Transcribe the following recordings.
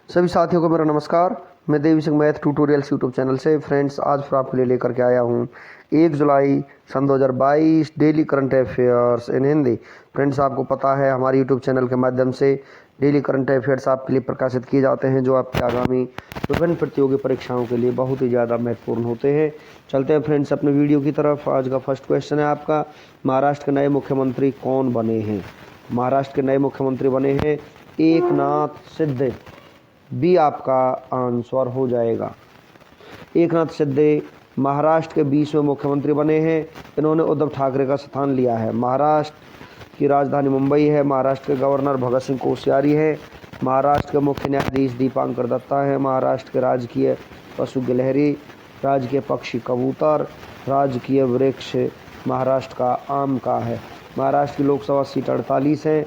सभी साथियों को मेरा नमस्कार। मैं Devi Singh math tutorials YouTube channel से फ्रेंड्स आज फिर आपके लिए लेकर के आया हूँ 1 जुलाई सन 2022 daily current affairs in Hindi. Friends, आपको पता है हमारे यूट्यूब चैनल के माध्यम से डेली करंट अफेयर्स आपके लिए प्रकाशित किए जाते हैं, जो आपकी आगामी विभिन्न प्रतियोगी परीक्षाओं के लिए बहुत ही ज़्यादा महत्वपूर्ण होते हैं। चलते हैं फ्रेंड्स अपने वीडियो की तरफ। आज का फर्स्ट क्वेश्चन है आपका, महाराष्ट्र के नए मुख्यमंत्री कौन बने हैं? महाराष्ट्र के नए मुख्यमंत्री बने हैं एकनाथ शिंदे। बी आपका आंसर हो जाएगा। एकनाथ शिंदे महाराष्ट्र के 20वें मुख्यमंत्री बने हैं। इन्होंने उद्धव ठाकरे का स्थान लिया है। महाराष्ट्र की राजधानी मुंबई है। महाराष्ट्र के गवर्नर भगत सिंह कोश्यारी है। महाराष्ट्र के मुख्य न्यायाधीश दीपांकर दत्ता है। महाराष्ट्र के राजकीय पशु गिलहरी, राजकीय पक्षी कबूतर, राजकीय वृक्ष महाराष्ट्र का आम का है। महाराष्ट्र की लोकसभा सीट 48 है,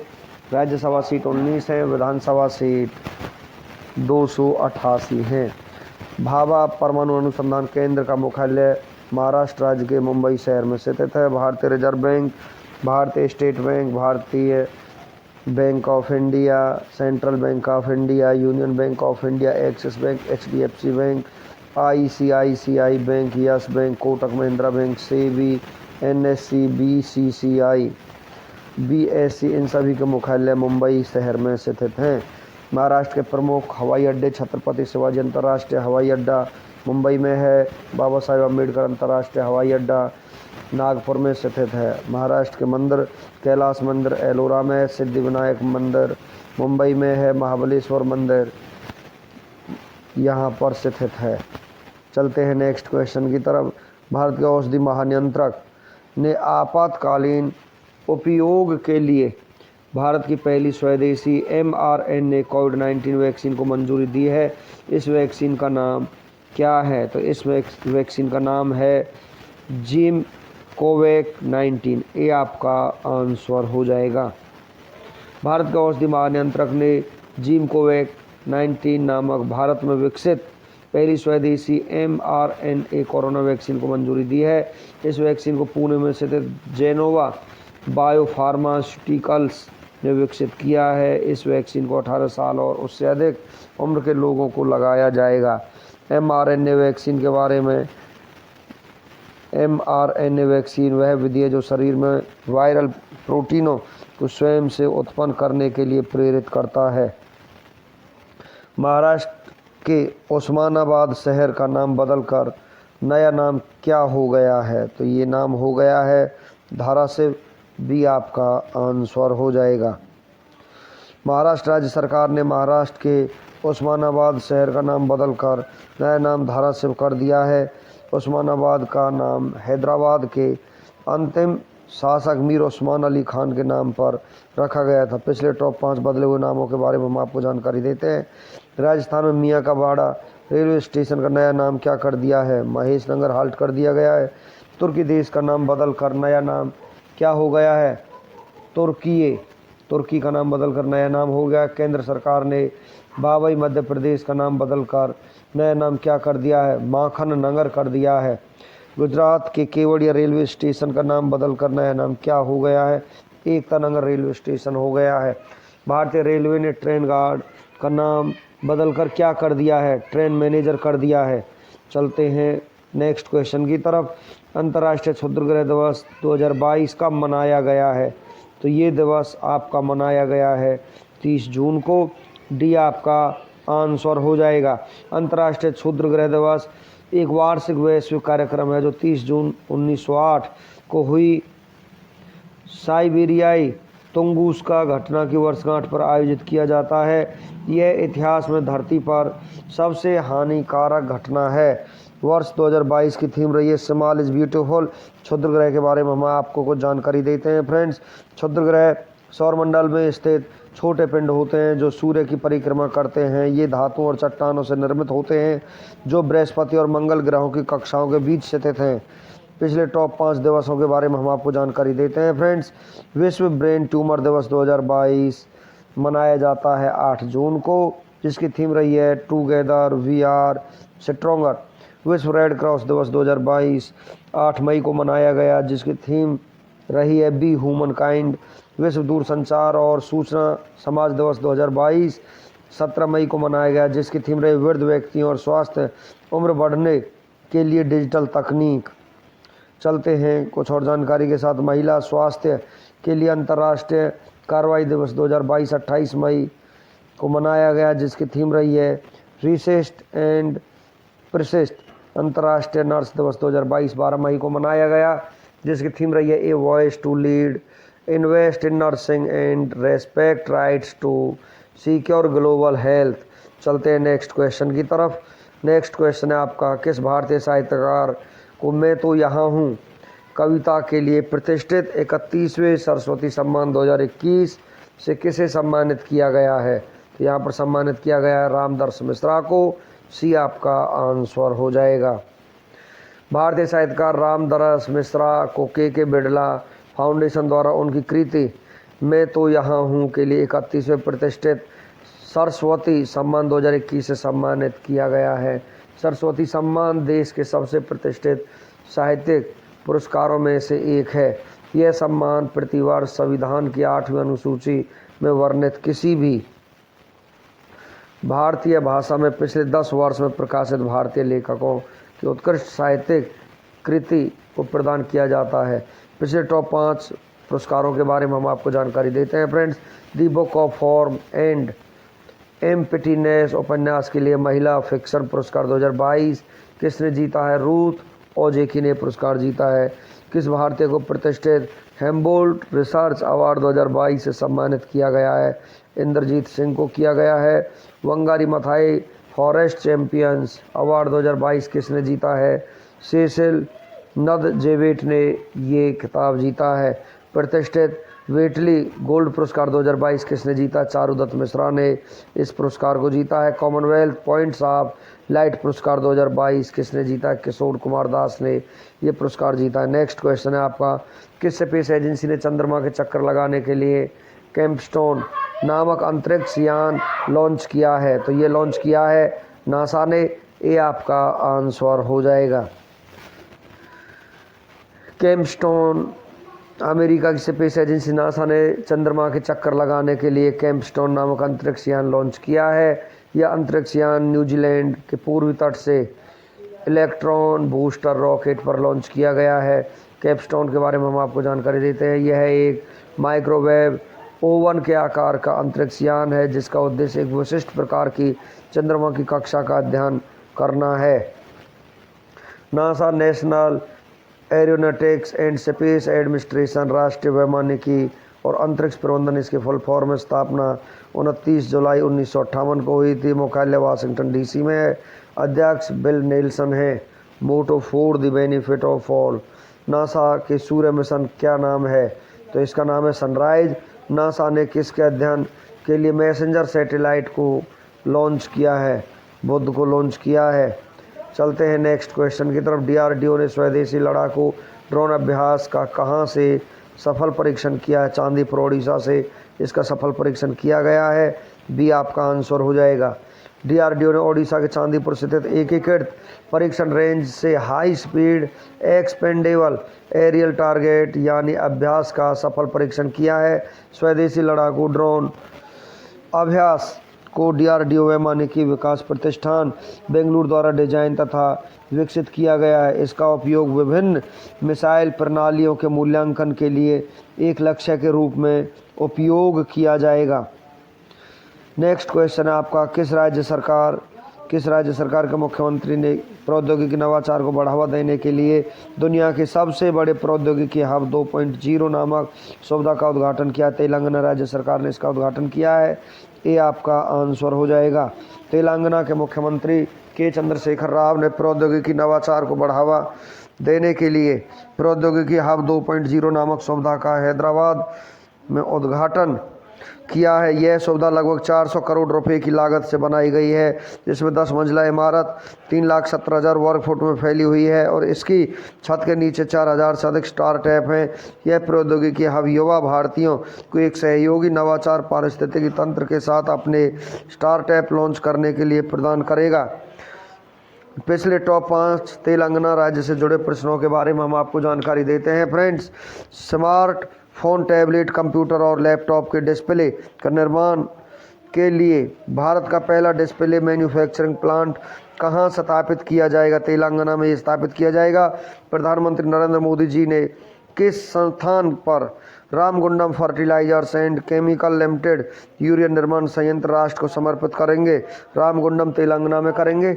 राज्यसभा सीट 19 है, विधानसभा सीट 288 हैं। भाभा परमाणु अनुसंधान केंद्र का मुख्यालय महाराष्ट्र राज्य के मुंबई शहर में स्थित है। भारतीय रिजर्व बैंक, भारतीय स्टेट बैंक, भारतीय bank of India, central bank of India, union bank of India, axis bank, HDFC bank, ICICI bank, yes bank, Kotak Mahindra bank, SEBI, NSE, BCCI, BSE, इन सभी के मुख्यालय मुंबई शहर में स्थित हैं। महाराष्ट्र के प्रमुख हवाई अड्डे छत्रपति शिवाजी अंतर्राष्ट्रीय हवाई अड्डा मुंबई में है। बाबा साहेब अम्बेडकर अंतर्राष्ट्रीय हवाई अड्डा नागपुर में स्थित है। महाराष्ट्र के मंदिर कैलाश मंदिर एलोरा में, सिद्धि विनायक मंदिर मुंबई में है। महाबलेश्वर मंदिर यहाँ पर स्थित है। चलते हैं नेक्स्ट क्वेश्चन की तरफ। भारत के औषधि महानियंत्रक ने आपातकालीन उपयोग के लिए भारत की पहली स्वदेशी mRNA कोविड-19 वैक्सीन को मंजूरी दी है। इस वैक्सीन का नाम क्या है? तो इस वैक्सीन का नाम है जिम कोवैक 19। ये आपका आंसर हो जाएगा। भारत के औषधि महानियंत्रक ने जिम कोवैक 19 नामक भारत में विकसित पहली स्वदेशी mRNA कोरोना वैक्सीन को मंजूरी दी है। इस वैक्सीन को पुणे में स्थित जेनोवा बायोफार्मास्यूटिकल्स ने विकसित किया है। इस वैक्सीन को 18 साल और उससे अधिक उम्र के लोगों को लगाया जाएगा। mRNA वैक्सीन के बारे में, mRNA वैक्सीन वह विधि है जो शरीर में वायरल प्रोटीनों को स्वयं से उत्पन्न करने के लिए प्रेरित करता है। महाराष्ट्र के उस्मानाबाद शहर का नाम बदलकर नया नाम क्या हो गया है? तो ये नाम हो गया है धाराशिव। भी आपका आंसर हो जाएगा। महाराष्ट्र राज्य सरकार ने महाराष्ट्र के उस्मानाबाद शहर का नाम बदलकर नया नाम धाराशिव कर दिया है। उस्मानाबाद का नाम हैदराबाद के अंतिम शासक मीर उस्मान अली खान के नाम पर रखा गया था। पिछले टॉप 5 बदले हुए नामों के बारे में हम आपको जानकारी देते हैं। राजस्थान में मियाँ का बाड़ा रेलवे स्टेशन का नया नाम क्या कर दिया है? महेश नगर हाल्ट कर दिया गया है। तुर्की देश का नाम बदलकर नया नाम क्या हो गया है? तुर्की का नाम बदलकर नया नाम हो गया। केंद्र सरकार ने बाबई मध्य प्रदेश का नाम बदलकर नया नाम क्या कर दिया है? माखन नगर कर दिया है। गुजरात के केवड़िया रेलवे स्टेशन का नाम बदलकर नया नाम क्या हो गया है? एकता नगर रेलवे स्टेशन हो गया है। भारतीय रेलवे ने ट्रेन गार्ड का नाम बदलकर क्या कर दिया है? ट्रेन मैनेजर कर दिया है। चलते हैं नेक्स्ट क्वेश्चन की तरफ। अंतर्राष्ट्रीय क्षुद्रग्रह दिवस 2022 कब मनाया गया है? तो ये दिवस आपका मनाया गया है 30 जून को। डी आपका आंसर हो जाएगा। अंतर्राष्ट्रीय क्षुद्रग्रह दिवस एक वार्षिक वैश्विक कार्यक्रम है जो 30 जून 1908 को हुई साइबेरियाई तुंगुस्का घटना की वर्षगांठ पर आयोजित किया जाता है। यह इतिहास में धरती पर सबसे हानिकारक घटना है। वर्ष 2022 की थीम रही है स्मॉल इज़ ब्यूटीफुल। क्षुद्रग्रह के बारे में हम आपको कुछ जानकारी देते हैं फ्रेंड्स। क्षुद्रग्रह सौरमंडल में स्थित छोटे पिंड होते हैं जो सूर्य की परिक्रमा करते हैं। ये धातुओं और चट्टानों से निर्मित होते हैं जो बृहस्पति और मंगल ग्रहों की कक्षाओं के बीच स्थित हैं। पिछले टॉप 5 दिवसों के बारे में हम आपको जानकारी देते हैं फ्रेंड्स। विश्व ब्रेन ट्यूमर दिवस 2022 मनाया जाता है 8 जून को, जिसकी थीम रही है टुगेदर वी आर स्ट्रॉन्गर। विश्व रेड क्रॉस दिवस 2022 8 मई को मनाया गया, जिसकी थीम रही है बी ह्यूमन काइंड। विश्व दूरसंचार और सूचना समाज दिवस 2022 17 मई को मनाया गया, जिसकी थीम रही वृद्ध व्यक्तियों और स्वास्थ्य उम्र बढ़ने के लिए डिजिटल तकनीक। चलते हैं कुछ और जानकारी के साथ। महिला स्वास्थ्य के लिए अंतर्राष्ट्रीय कार्रवाई दिवस 2022 28 मई को मनाया गया, जिसकी थीम रही है रिसेस्ट एंड प्रसिस्ट। अंतर्राष्ट्रीय नर्स दिवस 2022 12 मई को मनाया गया, जिसकी थीम रही है a voice to lead, invest in nursing and respect rights to secure global health. चलते हैं नेक्स्ट क्वेश्चन की तरफ। नेक्स्ट क्वेश्चन है आपका, किस भारतीय साहित्यकार को मैं तो यहाँ हूँ कविता के लिए प्रतिष्ठित 31वें सरस्वती सम्मान 2021 से किसे सम्मानित किया गया है? तो यहाँ पर सम्मानित किया गया है रामदर्श मिश्रा को। सी आपका आंसर हो जाएगा। भारतीय साहित्यकार रामदरस मिश्रा को के बिड़ला फाउंडेशन द्वारा उनकी कृति मैं तो यहाँ हूँ के लिए 31वें प्रतिष्ठित सरस्वती सम्मान 2021 से सम्मानित किया गया है। सरस्वती सम्मान देश के सबसे प्रतिष्ठित साहित्यिक पुरस्कारों में से एक है। यह सम्मान प्रतिवर्ष संविधान की 8वीं अनुसूची में वर्णित किसी भी भारतीय भाषा में पिछले 10 वर्ष में प्रकाशित भारतीय लेखकों की उत्कृष्ट साहित्यिक कृति को प्रदान किया जाता है। पिछले टॉप 5 पुरस्कारों के बारे में हम आपको जानकारी देते हैं friends. The book of form and emptiness उपन्यास के लिए महिला फिक्शन पुरस्कार 2022 किसने जीता है? रूथ ओजेकी ने पुरस्कार जीता है। किस भारतीय को प्रतिष्ठित हेम्बोल्ट रिसर्च अवार्ड 2022 से सम्मानित किया गया है? इंद्रजीत सिंह को किया गया है। Wangari Maathai forest champions award 2022 किसने जीता है? सेसिल नदजेवेट ने ये खिताब जीता है। प्रतिष्ठित वेटली गोल्ड पुरस्कार 2022 किसने जीता? चारुदत्त मिश्रा ने इस पुरस्कार को जीता है। कॉमनवेल्थ पॉइंट्स ऑफ लाइट पुरस्कार 2022 किसने जीता? किशोर कुमार दास ने ये पुरस्कार जीता है। नेक्स्ट क्वेश्चन है आपका, किस स्पेस एजेंसी ने चंद्रमा के चक्कर लगाने के लिए कैंपस्टोन नामक अंतरिक्ष यान लॉन्च किया है? तो ये लॉन्च किया है नासा ने। ये आपका आंसर हो जाएगा। कैंपस्टोन अमेरिका की स्पेस एजेंसी नासा ने चंद्रमा के चक्कर लगाने के लिए कैंपस्टोन नामक अंतरिक्ष यान लॉन्च किया है। यह अंतरिक्ष यान न्यूजीलैंड के पूर्वी तट से इलेक्ट्रॉन बूस्टर रॉकेट पर लॉन्च किया गया है। कैंपस्टोन के बारे में हम आपको जानकारी देते हैं। यह एक माइक्रोवेव ओवन के आकार का अंतरिक्ष यान है, जिसका उद्देश्य एक विशिष्ट प्रकार की चंद्रमा की कक्षा का अध्ययन करना है। NASA national aeronautics and space administration राष्ट्रीय वैमानिकी और अंतरिक्ष प्रबंधन इसके फुल फॉर्म में स्थापना 29 जुलाई 1958 को हुई थी। मुख्यालय वाशिंगटन डीसी में है। अध्यक्ष बिल नेल्सन है। Motto for the benefit of all. NASA के सूर्य मिशन क्या नाम है? तो इसका नाम है सनराइज। नासा ने किसके अध्ययन के लिए मैसेंजर सैटेलाइट को लॉन्च किया है? बुध को लॉन्च किया है। चलते हैं नेक्स्ट क्वेश्चन की तरफ। डीआरडीओ ने स्वदेशी लड़ाकू ड्रोन अभ्यास का कहां से सफल परीक्षण किया है? चांदीपुर ओडिशा से इसका सफल परीक्षण किया गया है। बी आपका आंसर हो जाएगा। डीआरडीओ ने ओडिशा के चांदीपुर स्थित एकीकृत परीक्षण रेंज से high speed expendable aerial target यानी अभ्यास का सफल परीक्षण किया है। स्वदेशी लड़ाकू ड्रोन अभ्यास को डीआरडीओ वैमानिकी विकास प्रतिष्ठान बेंगलुरु द्वारा डिजाइन तथा विकसित किया गया है। इसका उपयोग विभिन्न मिसाइल प्रणालियों के मूल्यांकन के लिए एक लक्ष्य के रूप में उपयोग किया जाएगा। नेक्स्ट क्वेश्चन है आपका, किस राज्य सरकार के मुख्यमंत्री ने प्रौद्योगिकी नवाचार को बढ़ावा देने के लिए दुनिया के सबसे बड़े प्रौद्योगिकी हब 2.0 नामक सुविधा का उद्घाटन किया? तेलंगाना राज्य सरकार ने इसका उद्घाटन किया है। ये आपका आंसर हो जाएगा। तेलंगाना के मुख्यमंत्री के चंद्रशेखर राव ने प्रौद्योगिकी नवाचार को बढ़ावा देने के लिए प्रौद्योगिकी हब 2.0 नामक सुविधा का हैदराबाद में उद्घाटन किया है। यह सुविधा लगभग 400 करोड़ रुपए की लागत से बनाई गई है, जिसमें 10 मंजिला इमारत 3,70,000 वर्ग फुट में फैली हुई है और इसकी छत के नीचे 4,000 से अधिक स्टार्टअप हैं। यह प्रौद्योगिकी हब युवा भारतीयों को एक सहयोगी नवाचार पारिस्थितिकी तंत्र के साथ अपने स्टार्टअप लॉन्च करने के लिए प्रदान करेगा। पिछले टॉप 5 तेलंगाना राज्य से जुड़े प्रश्नों के बारे में हम आपको जानकारी देते हैं friends. Smart phone, tablet, computer और लैपटॉप के डिस्प्ले का निर्माण के लिए भारत का पहला डिस्प्ले मैन्युफैक्चरिंग प्लांट कहाँ स्थापित किया जाएगा? तेलंगाना में ये स्थापित किया जाएगा। प्रधानमंत्री नरेंद्र मोदी जी ने किस संस्थान पर Ramagundam fertilisers and chemical limited urea निर्माण संयंत्र राष्ट्र को समर्पित करेंगे? रामगुंडम तेलंगाना में करेंगे।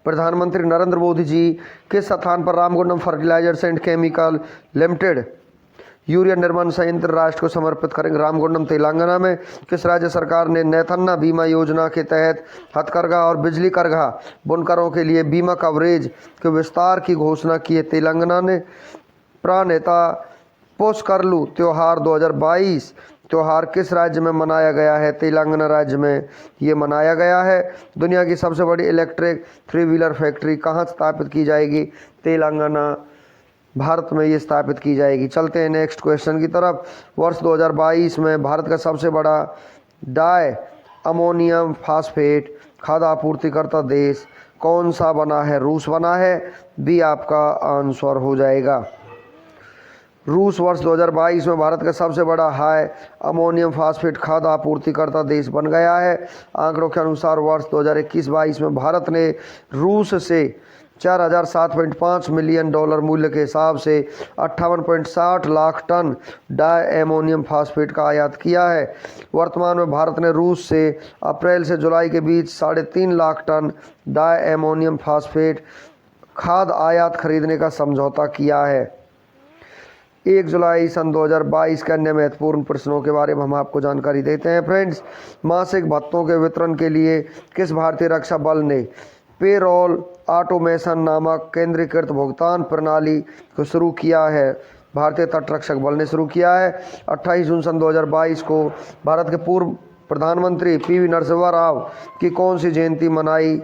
प्रधानमंत्री नरेंद्र मोदी जी किस स्थान पर Ramagundam fertilisers and chemical limited urea निर्माण संयंत्र राष्ट्र को समर्पित करेंगे? रामगुंडम तेलंगाना में। किस राज्य सरकार ने नेथन्ना बीमा योजना के तहत हथकरघा और बिजली करघा बुनकरों के लिए बीमा कवरेज के विस्तार की घोषणा की है? तेलंगाना ने। प्राणेता पोस्करलू त्योहार 2022 त्योहार किस राज्य में मनाया गया है? तेलंगाना राज्य में ये मनाया गया है। दुनिया की सबसे बड़ी इलेक्ट्रिक 3 व्हीलर फैक्ट्री कहाँ स्थापित की जाएगी? तेलंगाना भारत में ये स्थापित की जाएगी। चलते हैं नेक्स्ट क्वेश्चन की तरफ। वर्ष 2022 में भारत का सबसे बड़ा डाई अमोनियम फास्फेट खाद्य आपूर्तिकर्ता देश कौन सा बना है? रूस बना है। बी आपका आंसर हो जाएगा। रूस वर्ष 2022 में भारत का सबसे बड़ा हाई अमोनियम फास्फेट खाद्य आपूर्तिकर्ता देश बन गया है। आंकड़ों के अनुसार वर्ष 2021-22 में भारत ने रूस से 4007.5 मिलियन डॉलर मूल्य के हिसाब से 58.60 lakh tonne diammonium phosphate का आयात किया है। वर्तमान में भारत ने रूस से अप्रैल से जुलाई के बीच 3.5 lakh tonne diammonium phosphate खाद्य आयात खरीदने का समझौता किया है। 1 जुलाई सन 2022 के अन्य महत्वपूर्ण प्रश्नों के बारे में हम आपको जानकारी देते हैं फ्रेंड्स। मासिक भत्तों के वितरण के लिए किस भारतीय रक्षा बल ने पेरोल ऑटोमेशन नामक केंद्रीकृत भुगतान प्रणाली को शुरू किया है? भारतीय तटरक्षक बल ने शुरू किया है। 28 जून सन 2022 को भारत के पूर्व प्रधानमंत्री पीवी नरसिम्हा राव की कौन सी जयंती मनाई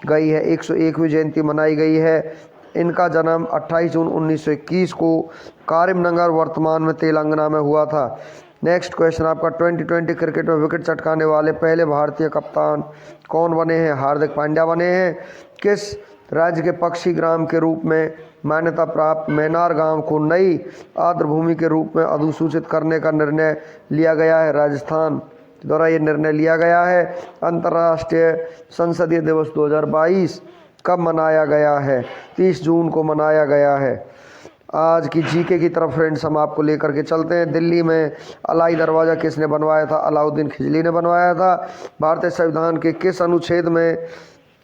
गई है? 101वीं जयंती मनाई गई है। इनका जन्म 28 जून 1921 को कारीमनगर वर्तमान में तेलंगाना में हुआ था। नेक्स्ट क्वेश्चन आपका 2020 क्रिकेट में विकेट चटकाने वाले पहले भारतीय कप्तान कौन बने हैं? हार्दिक पांड्या बने हैं। किस राज्य के पक्षी ग्राम के रूप में मान्यता प्राप्त मैनार गांव को नई आर्द्रभूमि के रूप में अधिसूचित करने का निर्णय लिया गया है? राजस्थान द्वारा ये निर्णय लिया गया है। अंतर्राष्ट्रीय संसदीय दिवस 2022 कब मनाया गया है? 30 जून को मनाया गया है। आज की जीके की तरफ फ्रेंड्स हम आपको लेकर के चलते हैं। दिल्ली में अलाई दरवाज़ा किसने बनवाया था? अलाउद्दीन खिलजी ने बनवाया था। भारतीय संविधान के किस अनुच्छेद में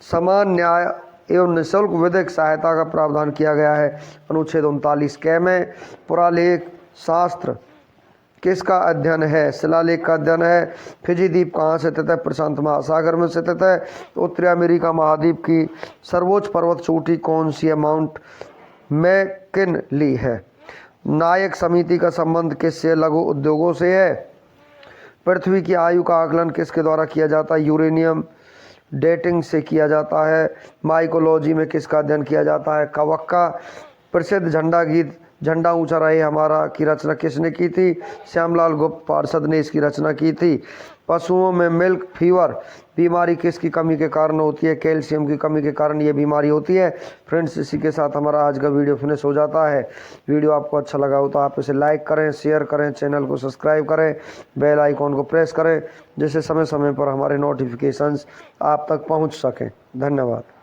समान न्याय एवं निःशुल्क विधिक सहायता का प्रावधान किया गया है? अनुच्छेद 39 क में। पुरालेख शास्त्र किसका अध्ययन है? शिलालेख का अध्ययन है। फिजी द्वीप कहाँ से स्थित है? प्रशांत महासागर में स्थित है। उत्तरी अमेरिका महाद्वीप की सर्वोच्च पर्वत चोटी कौन सी है? माउंट मैकिनली है। नायक समिति का संबंध किससे? लघु उद्योगों से है। पृथ्वी की आयु का आकलन किसके द्वारा किया जाता है? यूरेनियम डेटिंग से किया जाता है। माइकोलॉजी में किसका अध्ययन किया जाता है? कवक का। प्रसिद्ध झंडा गीत झंडा ऊंचा रहे हमारा की रचना किसने की थी? श्यामलाल गुप्त पार्षद ने इसकी रचना की थी। पशुओं में मिल्क फीवर बीमारी किसकी कमी के कारण होती है? कैल्शियम की कमी के कारण ये बीमारी होती है। फ्रेंड्स इसी के साथ हमारा आज का वीडियो फिनिश हो जाता है। वीडियो आपको अच्छा लगा हो तो आप इसे लाइक करें, शेयर करें, चैनल को सब्सक्राइब करें, बेल आइकॉन को प्रेस करें जिससे समय समय पर हमारे नोटिफिकेशंस आप तक पहुंच सकें। धन्यवाद।